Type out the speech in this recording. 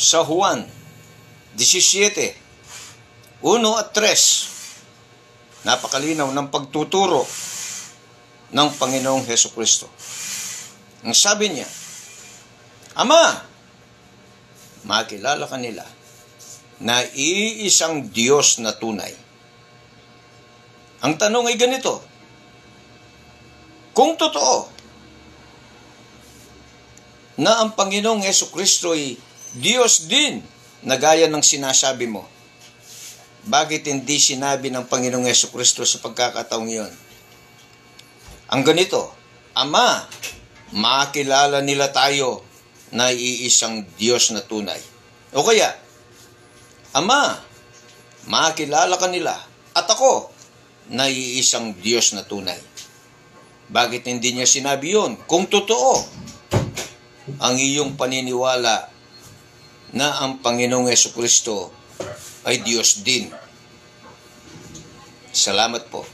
sa Juan 17, 1 at 3. Napakalinaw ng pagtuturo ng Panginoong Hesukristo. Ang sabi niya, Ama, makilala ka nila na iisang Diyos na tunay. Ang tanong ay ganito, kung totoo na ang Panginoong Hesukristo ay Diyos din na gaya ng sinasabi mo, bakit hindi sinabi ng Panginoong Hesukristo sa pagkakataong iyon? Ang ganito, Ama, makilala nila tayo na iisang Diyos na tunay. O kaya, Ama, makilala ka nila at ako na iisang Diyos na tunay. Bakit hindi niya sinabi yun? Kung totoo ang iyong paniniwala na ang Panginoong Hesukristo ay Diyos din. Salamat po.